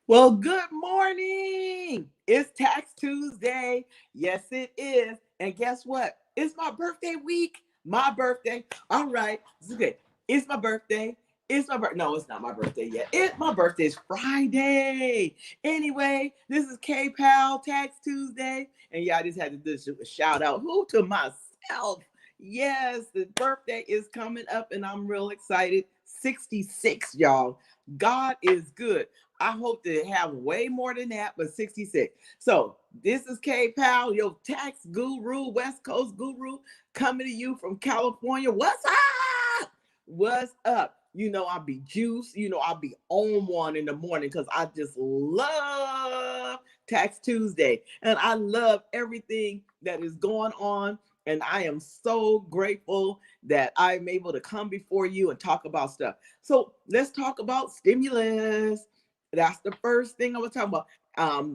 Well, good morning. It's Tax Tuesday. Yes, it is. And guess what? It's my birthday week. My birthday. All right. It's okay. It's my birthday. It's my birthday. No, it's not my birthday yet. My birthday is Friday. Anyway, this is Powell Tax Tuesday. And yeah, I just had to do a shout out. Who to myself? Yes, the birthday is coming up and I'm real excited. 66, y'all. God is good. I hope to have way more than that, but 66. So this is K Powell, your tax guru, West Coast guru, coming to you from California. What's up? What's up? You know, I'll be juiced. You know, I'll be on one in the morning because I just love Tax Tuesday. And I love everything that is going on. And I am so grateful that I'm able to come before you and talk about stuff. So let's talk about stimulus. That's the first thing I was talking about.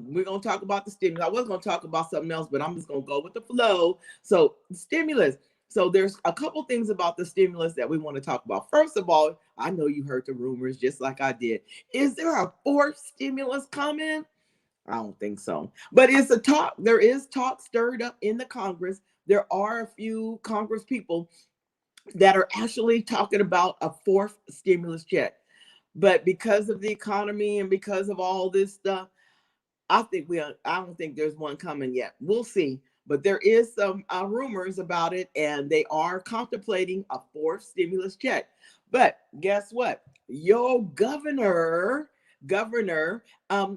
We're going to talk about the stimulus. I was going to talk about something else, but I'm just going to go with the flow. So stimulus. So there's a couple things about the stimulus that we want to talk about. First of all, I know you heard the rumors just like I did. Is there a fourth stimulus coming? I don't think so. But it's a talk. There is talk stirred up in the Congress. There are a few Congress people that are actually talking about a fourth stimulus check. But because of the economy and because of all this stuff, I don't think there's one coming yet. We'll see. But there is some rumors about it, and they are contemplating a fourth stimulus check. But guess what? Your governor,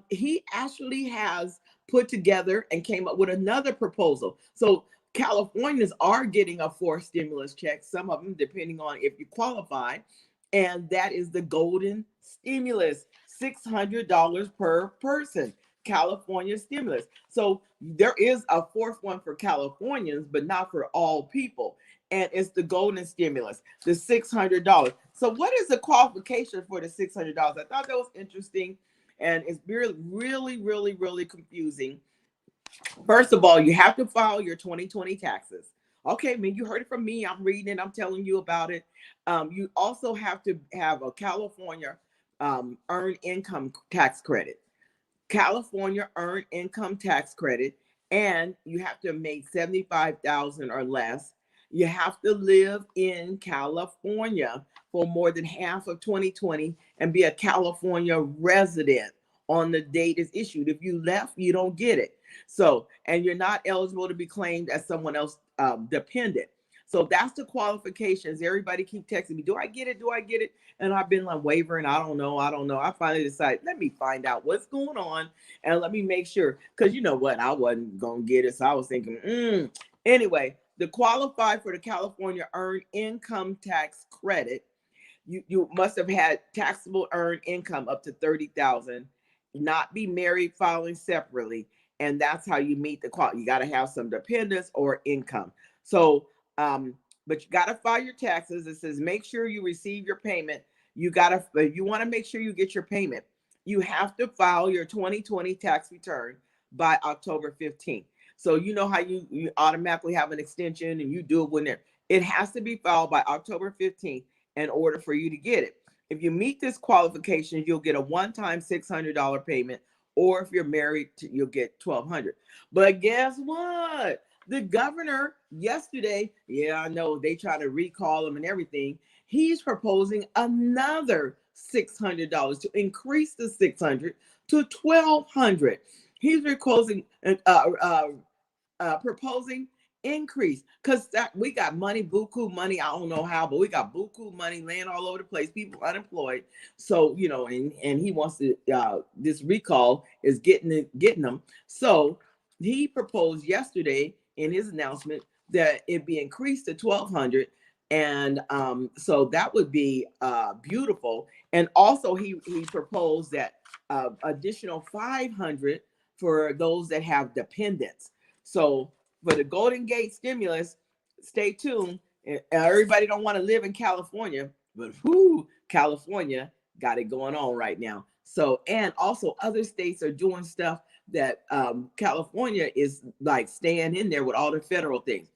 he actually has put together and came up with another proposal. So Californians are getting a fourth stimulus check, some of them depending on if you qualify, and that is the golden stimulus, $600 per person. California stimulus. So there is a fourth one for Californians, but not for all people. And it's the golden stimulus, the $600. So what is the qualification for the $600? I thought that was interesting. And it's really confusing. First of all, you have to file your 2020 taxes. Okay, I mean, you heard it from me. I'm reading it. I'm telling you about it. You also have to have a California earned income tax credit. California earned income tax credit, and you have to make 75,000 or less. You have to live in California for more than half of 2020 and be a California resident on the date is issued. If you left, you don't get it. So, and you're not eligible to be claimed as someone else dependent. So that's the qualifications. Everybody keep texting me, do I get it? Do I get it? And I've been like wavering. I don't know. I finally decided, let me find out what's going on and let me make sure. Because you know what? I wasn't going to get it. So I was thinking, Anyway, to qualify for the California Earned Income Tax Credit, you must have had taxable earned income up to 30,000, not be married, filing separately. And that's how you meet the quality. You got to have some dependents or income. So, but you got to file your taxes. It says, make sure you receive your payment. If you want to make sure you get your payment, you have to file your 2020 tax return by October 15th. So you know how you automatically have an extension and you do it when it has to be filed by October 15th in order for you to get it. If you meet this qualification, you'll get a one-time $600 payment, or if you're married, you'll get $1,200. But guess what? The governor yesterday, yeah, I know they try to recall him and everything. He's proposing another $600 to increase the 600 to 1,200. He's proposing increase because we got money, buku money. I don't know how, but we got buku money laying all over the place. People unemployed. So and he wants to. This recall is getting them. So he proposed yesterday in his announcement that it be increased to 1,200. And so that would be beautiful. And also he proposed that additional 500 for those that have dependents. So for the Golden Gate stimulus, stay tuned. Everybody don't want to live in California, but California got it going on right now. So, and also other states are doing stuff that California is like staying in there with all the federal things.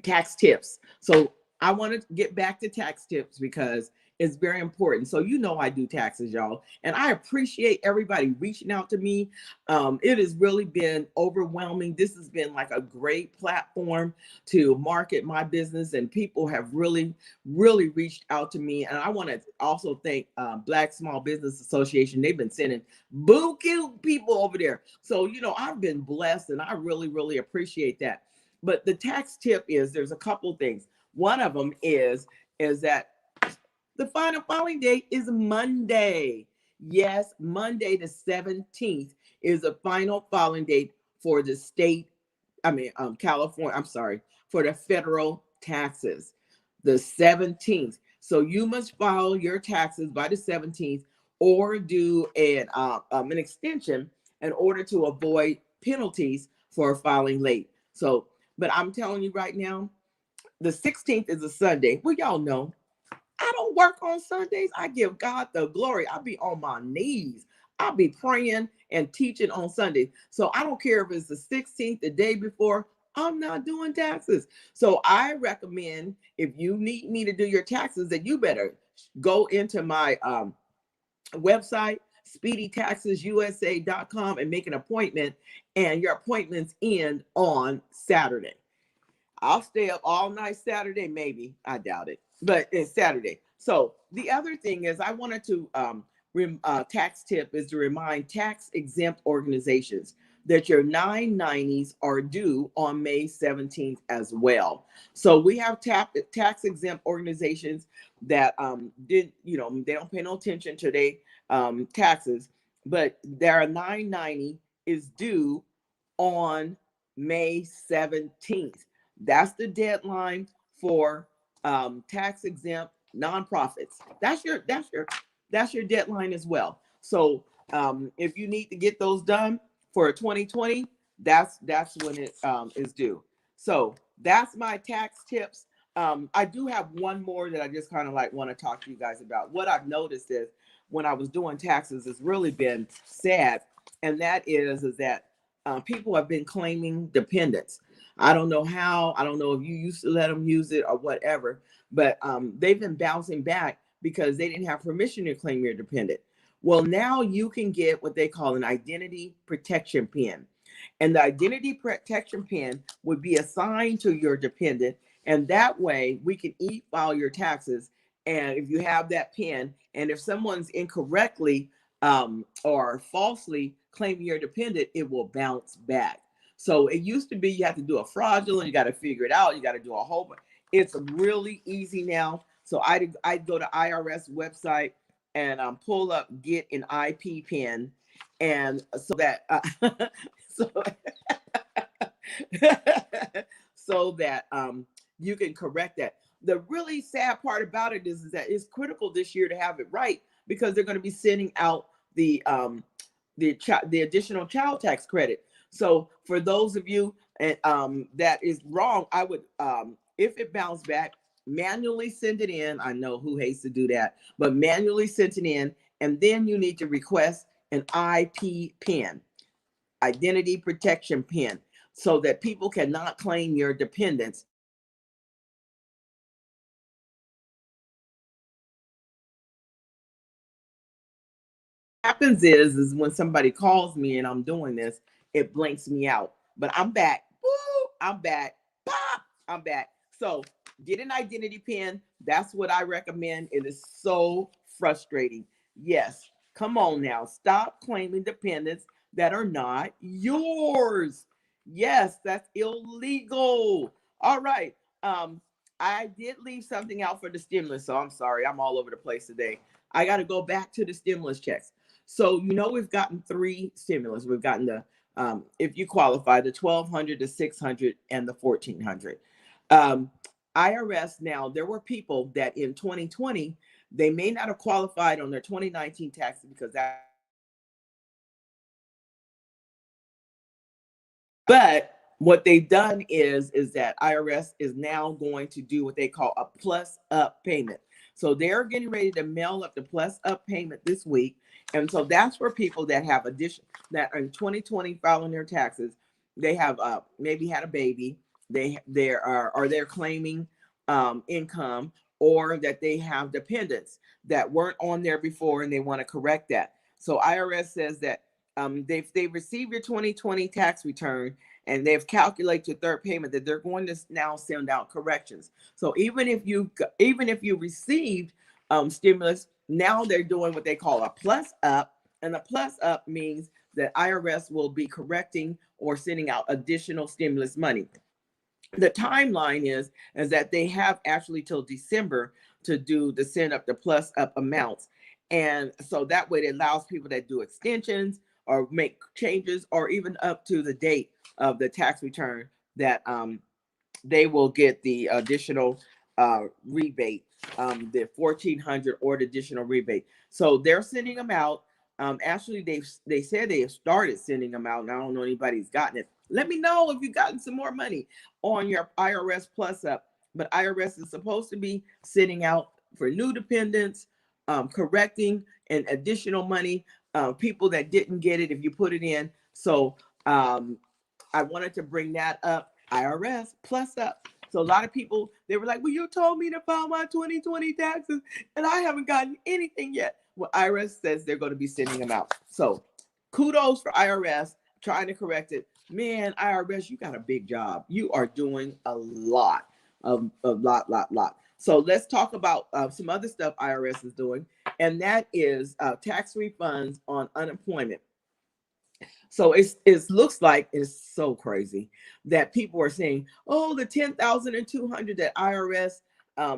Tax tips. So I want to get back to tax tips because is very important. So you know I do taxes, y'all, and I appreciate everybody reaching out to me. It has really been overwhelming. This has been like a great platform to market my business, and people have really, really reached out to me. And I want to also thank Black Small Business Association. They've been sending buku people over there. So, you know, I've been blessed, and I really, really appreciate that. But the tax tip is there's a couple things. One of them is that the final filing date is Monday. Yes, Monday the 17th is the final filing date for the state, California, I'm sorry, for the federal taxes, the 17th. So you must file your taxes by the 17th or do an extension in order to avoid penalties for filing late. So, but I'm telling you right now, the 16th is a Sunday. Well, y'all know I don't work on Sundays. I give God the glory. I'll be on my knees. I'll be praying and teaching on Sundays. So I don't care if it's the 16th, the day before, I'm not doing taxes. So I recommend if you need me to do your taxes, that you better go into my website, speedytaxesusa.com, and make an appointment. And your appointments end on Saturday. I'll stay up all night Saturday, maybe. I doubt it, but it's Saturday. So the other thing is I wanted to, tax tip is to remind tax exempt organizations that your 990s are due on May 17th as well. So we have tax exempt organizations that they don't pay no attention to their taxes, but their 990 is due on May 17th. That's the deadline for tax exempt nonprofits. That's your deadline as well. So if you need to get those done for 2020, that's when it is due. So that's my tax tips. I do have one more that I just kind of like want to talk to you guys about. What I've noticed is when I was doing taxes, it's really been sad, and that is that people have been claiming dependents. I don't know how. I don't know if you used to let them use it or whatever, but they've been bouncing back because they didn't have permission to claim your dependent. Well, now you can get what they call an identity protection pin. And the identity protection pin would be assigned to your dependent. And that way we can e-file your taxes. And if you have that pin, and if someone's incorrectly or falsely claiming your dependent, it will bounce back. So it used to be you have to do a fraudulent, you got to figure it out, you got to do a whole bunch. It's really easy now. So I'd go to IRS website and pull up get an IP pin, and so that so so that you can correct that. The really sad part about it is that it's critical this year to have it right, because they're going to be sending out the additional child tax credit. So for those of you that is wrong, I would if it bounced back, manually send it in. I know who hates to do that, but manually send it in, and then you need to request an IP pin, identity protection pin, so that people cannot claim your dependents. Happens is when somebody calls me and I'm doing this, it blinks me out. But I'm back. Woo, I'm back. Pop, I'm back. So get an identity pin. That's what I recommend. It is so frustrating. Yes. Come on now. Stop claiming dependents that are not yours. Yes, that's illegal. All right. I did leave something out for the stimulus, so I'm sorry. I'm all over the place today. I got to go back to the stimulus checks. So, we've gotten 3 stimulus. We've gotten the, if you qualify, the 1,200, the 600, and the 1,400. IRS, now, there were people that in 2020, they may not have qualified on their 2019 taxes because that, but what they've done is that IRS is now going to do what they call a plus up payment. So they're getting ready to mail up the plus up payment this week. And so that's for people that have that are in 2020 filing their taxes. They have maybe had a baby. They're claiming income, or that they have dependents that weren't on there before and they want to correct that. So IRS says that they've received your 2020 tax return and they've calculated your third payment, that they're going to now send out corrections. So even if you received stimulus, now they're doing what they call a plus up, and a plus up means that IRS will be correcting or sending out additional stimulus money. The timeline is that they have actually till December to send up the plus up amounts. And so that way it allows people that do extensions or make changes or even up to the date of the tax return that they will get the additional rebate, the 1,400 or the additional rebate. So they're sending them out. Actually, they said they have started sending them out, and I don't know anybody's gotten it. Let me know if you've gotten some more money on your IRS plus up. But IRS is supposed to be sending out for new dependents, correcting and additional money, people that didn't get it if you put it in. So I wanted to bring that up. IRS plus up. So a lot of people, they were like, well, you told me to file my 2020 taxes and I haven't gotten anything yet. Well, IRS says they're going to be sending them out. So kudos for IRS trying to correct it. Man, IRS, you got a big job. You are doing a lot, a lot. So let's talk about some other stuff IRS is doing, and that is tax refunds on unemployment. So it looks like it's so crazy that people are saying, oh, the 10,200 that IRS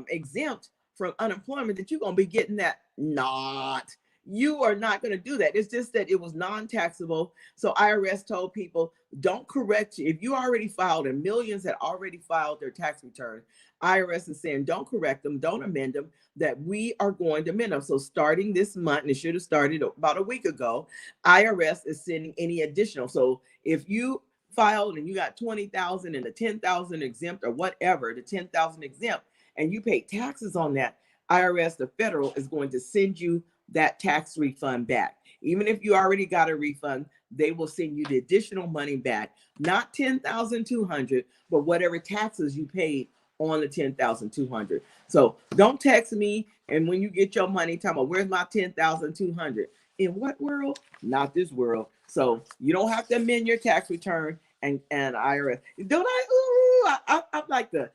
exempt from unemployment, that you're going to be getting that. Not. You are not going to do that. It's just that it was non-taxable. So IRS told people, don't correct you. If you already filed, and millions had already filed their tax return, IRS is saying, don't correct them, don't amend them, that we are going to amend them. So starting this month, and it should have started about a week ago, IRS is sending any additional. So if you filed and you got 20,000 and the 10,000 exempt or whatever, the 10,000 exempt, and you paid taxes on that, IRS, the federal, is going to send you that tax refund back. Even if you already got a refund, they will send you the additional money back, not 10,200, but whatever taxes you paid on the 10,200. So don't text me, and when you get your money, tell me, where's my 10,200? In what world? Not this world. So you don't have to amend your tax return and IRS. Don't I? Ooh, I'm like the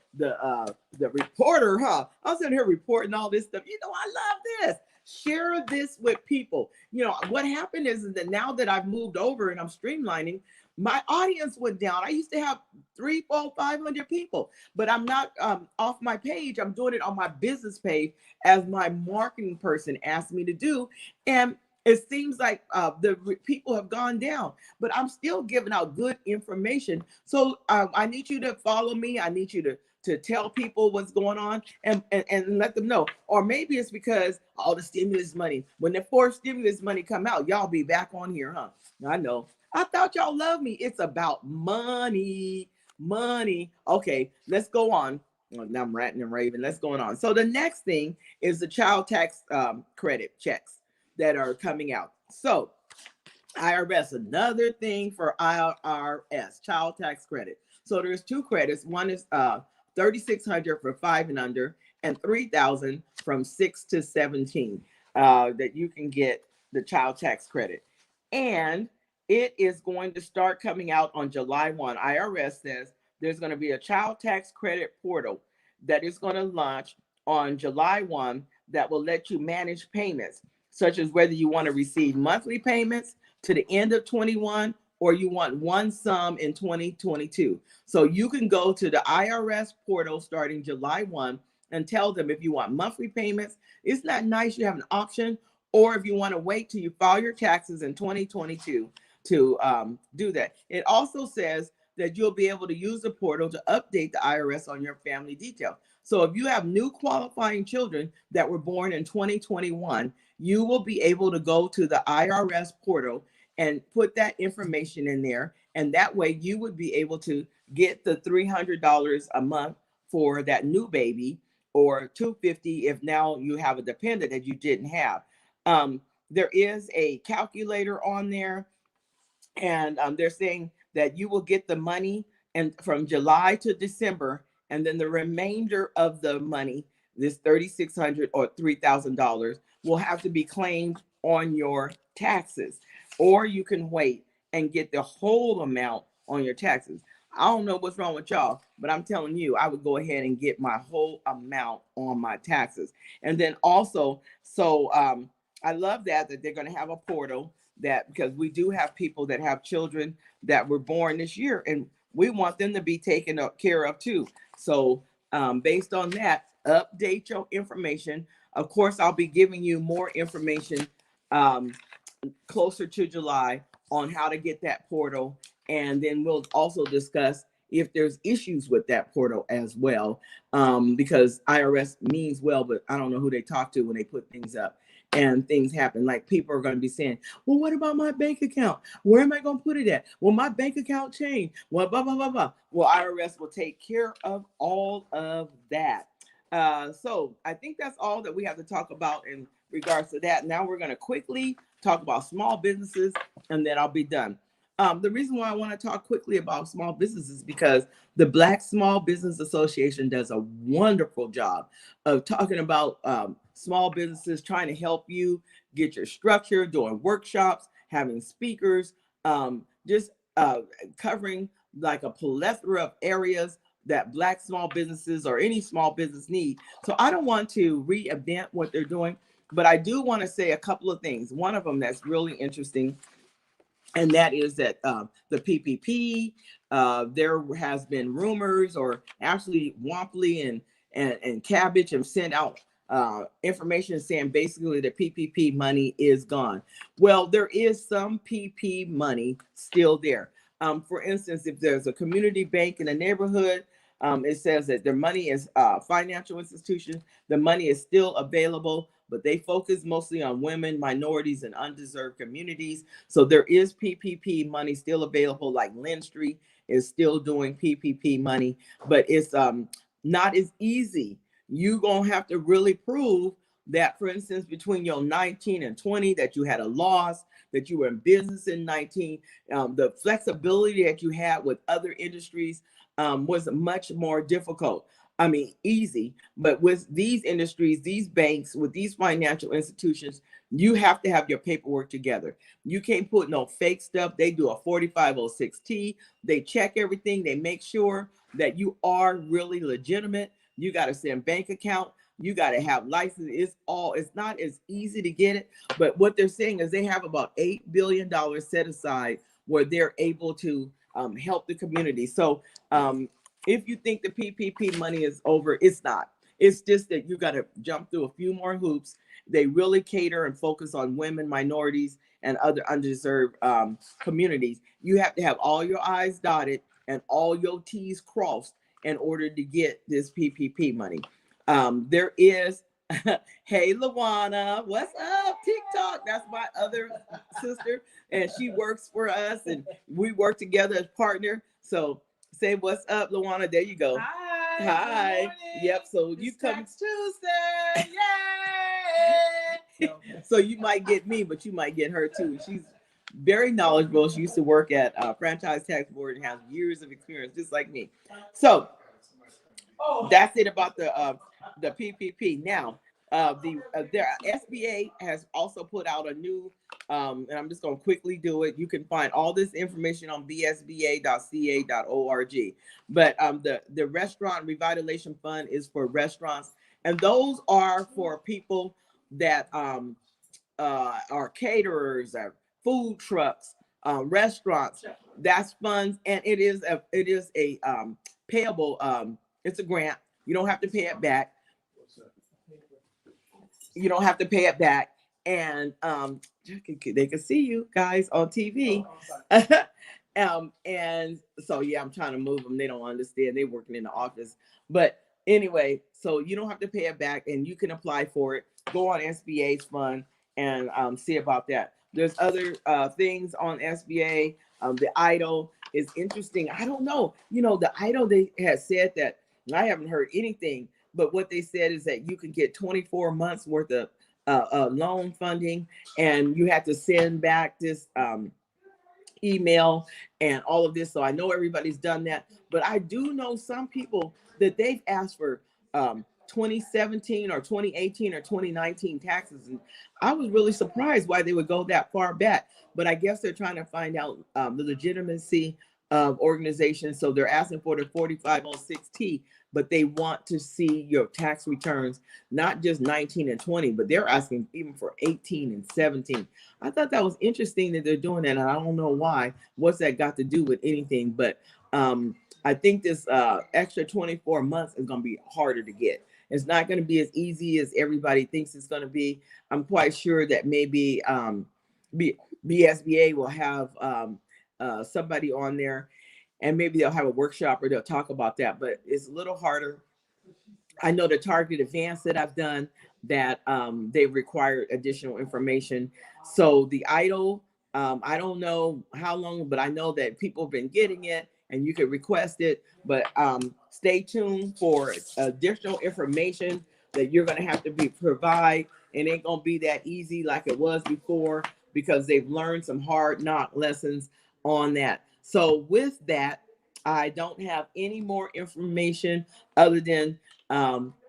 reporter, huh? I'm sitting here reporting all this stuff. You know, I love this. Share this with people. You know, what happened is that now that I've moved over and I'm streamlining, my audience went down. I used to have 300, 400, 500 people, but I'm not off my page. I'm doing it on my business page as my marketing person asked me to do. And it seems like the people have gone down, but I'm still giving out good information. So I need you to follow me. I need you to tell people what's going on and let them know. Or maybe it's because all the stimulus money, when the fourth stimulus money come out, y'all be back on here, huh? I know. I thought y'all loved me. It's about money. Okay, let's go on. Now I'm ranting and raving. Let's go on. So the next thing is the child tax credit checks that are coming out. So IRS, another thing for IRS, child tax credit. So there's two credits. One is 3,600 for 5 and under, and 3,000 from 6 to 17 that you can get the child tax credit. And it is going to start coming out on July 1. IRS says there's going to be a child tax credit portal that is going to launch on July 1 that will let you manage payments, such as whether you want to receive monthly payments to the end of 21 or you want one sum in 2022. So you can go to the IRS portal starting July 1 and tell them if you want monthly payments. Isn't that nice? You have an option. Or if you want to wait till you file your taxes in 2022 to do that. It also says that you'll be able to use the portal to update the IRS on your family detail. So if you have new qualifying children that were born in 2021, you will be able to go to the IRS portal and put that information in there. And that way you would be able to get the $300 a month for that new baby, or $250 if now you have a dependent that you didn't have. There is a calculator on there, and they're saying that you will get the money and from July to December, and then the remainder of the money this $3,600 or $3,000 will have to be claimed on your taxes, or you can wait and get the whole amount on your taxes. I don't know what's wrong with y'all, but I'm telling you, I would go ahead and get my whole amount on my taxes. And then also, I love that they're going to have a portal, that because we do have people that have children that were born this year, and we want them to be taken care of too. So based on that, update your information. Of course, I'll be giving you more information um, closer to July on how to get that portal. And then we'll also discuss if there's issues with that portal as well, because IRS means well, but I don't know who they talk to when they put things up and things happen. Like people are going to be saying, well, what about my bank account? Where am I going to put it at? Well, my bank account changed. Well, blah, blah, blah, blah. Well, IRS will take care of all of that. So I think that's all that we have to talk about in regards to that. Now we're going to quickly talk about small businesses, and then I'll be done. The reason why I want to talk quickly about small businesses is because the Black Small Business Association does a wonderful job of talking about small businesses, trying to help you get your structure, doing workshops, having speakers, just covering like a plethora of areas that Black small businesses or any small business need. So I don't want to reinvent what they're doing, but I do want to say a couple of things. One of them that's really interesting, and that is that the PPP, there has been rumors, or actually Wampley and Cabbage have sent out information saying basically the PPP money is gone. Well, there is some PP money still there. For instance, if there's a community bank in a neighborhood, it says that their money is financial institutions, the money is still available, but they focus mostly on women, minorities, and undeserved communities. So there is PPP money still available, like Lynn Street is still doing PPP money, but it's not as easy. You're going to have to really prove that, for instance, between your 19 and 20, that you had a loss, that you were in business in 19, the flexibility that you had with other industries was much more difficult. I mean, easy, but with these industries, these banks, with these financial institutions, you have to have your paperwork together. You can't put no fake stuff. They do a 4506T. They check everything. They make sure that you are really legitimate. You got to send bank account. You got to have license. It's not as easy to get it, but what they're saying is they have about $8 billion set aside where they're able to help the community. So if you think the PPP money is over, it's not. It's just that you got to jump through a few more hoops. They really cater and focus on women, minorities, and other undeserved communities. You have to have all your I's dotted and all your T's crossed in order to get this PPP money. There is, hey, Lawana, what's up? TikTok, that's my other sister, and she works for us, and we work together as partner. So say what's up, Lawana. There you go. Hi. Hi. Yep. So you come Tuesday. Yay. So you might get me, but you might get her too. She's very knowledgeable. She used to work at Franchise Tax Board and has years of experience, just like me. So that's it about the PPP. Now, the SBA has also put out a new, and I'm just going to quickly do it. You can find all this information on bsba.ca.org. But the Restaurant Revitalization Fund is for restaurants, and those are for people that are caterers, or food trucks, restaurants. That's funds, and it is a payable. It's a grant. You don't have to pay it back. You don't have to pay it back, and they can see you guys on TV. And so yeah, I'm trying to move them. They don't understand. They're working in the office, but anyway, so you don't have to pay it back, and you can apply for it. Go on SBA's fund and see about that. There's other things on SBA. The idle is interesting. I don't know. The idle, they had said that. I haven't heard anything, but what they said is that you can get 24 months worth of loan funding, and you have to send back this email and all of this. So I know everybody's done that, but I do know some people that they've asked for 2017 or 2018 or 2019 taxes. And I was really surprised why they would go that far back. But I guess they're trying to find out the legitimacy of organizations. So they're asking for the 4506T, but they want to see your tax returns, not just 19 and 20, but they're asking even for 18 and 17. I thought that was interesting that they're doing that. And I don't know why. What's that got to do with anything? But I think this extra 24 months is going to be harder to get. It's not going to be as easy as everybody thinks it's going to be. I'm quite sure that maybe BSBA will have somebody on there, and maybe they'll have a workshop or they'll talk about that, but it's a little harder. I know the target advance that I've done that they require additional information. So the idle, I don't know how long, but I know that people have been getting it and you can request it, but stay tuned for additional information that you're going to have to provide. It ain't going to be that easy like it was before, because they've learned some hard knock lessons on that. So with that, I don't have any more information other than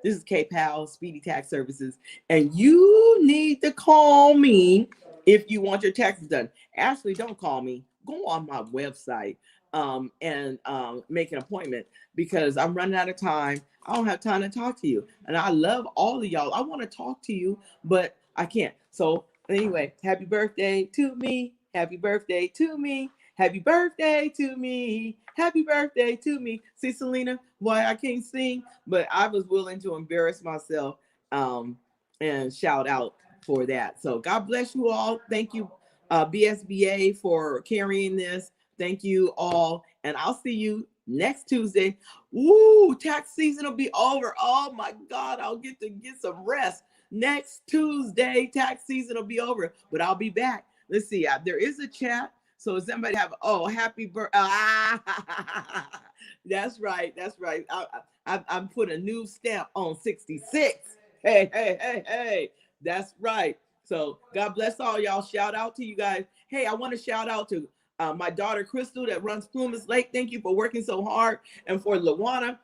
this is Powell, Speedy Tax Services, and you need to call me if you want your taxes done. Actually, don't call me. Go on my website and make an appointment, because I'm running out of time. I don't have time to talk to you. And I love all of y'all. I want to talk to you, but I can't. So anyway, happy birthday to me. Happy birthday to me. Happy birthday to me. Happy birthday to me. See, Selena, why I can't sing, but I was willing to embarrass myself and shout out for that. So God bless you all. Thank you, BSBA, for carrying this. Thank you all. And I'll see you next Tuesday. Woo, tax season will be over. Oh my God, I'll get to get some rest. Next Tuesday, tax season will be over, but I'll be back. Let's see. There is a chat. So somebody have, happy birthday. That's right. That's right. I put a new stamp on 66. Hey. That's right. So God bless all y'all. Shout out to you guys. Hey, I want to shout out to my daughter, Crystal, that runs Plumas Lake. Thank you for working so hard. And for Lawana,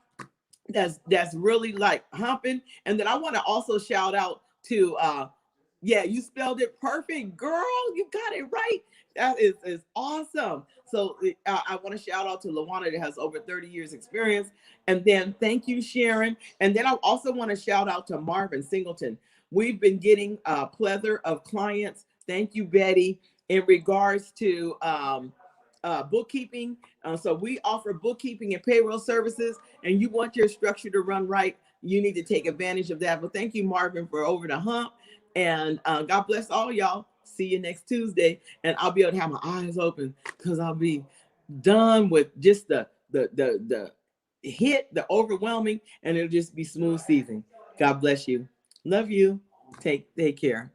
that's really like humping. And then I want to also shout out to, yeah, you spelled it perfect, girl. You got it right. That is awesome. So I want to shout out to Lawana that has over 30 years experience. And then thank you, Sharon. And then I also want to shout out to Marvin Singleton. We've been getting a plethora of clients. Thank you, Betty, in regards to bookkeeping. So we offer bookkeeping and payroll services, and you want your structure to run right, you need to take advantage of that. But thank you, Marvin, for over the hump. And God bless all y'all. See you next Tuesday. And I'll be able to have my eyes open, because I'll be done with just the hit, the overwhelming, and it'll just be smooth season. God bless you. Love you. Take care.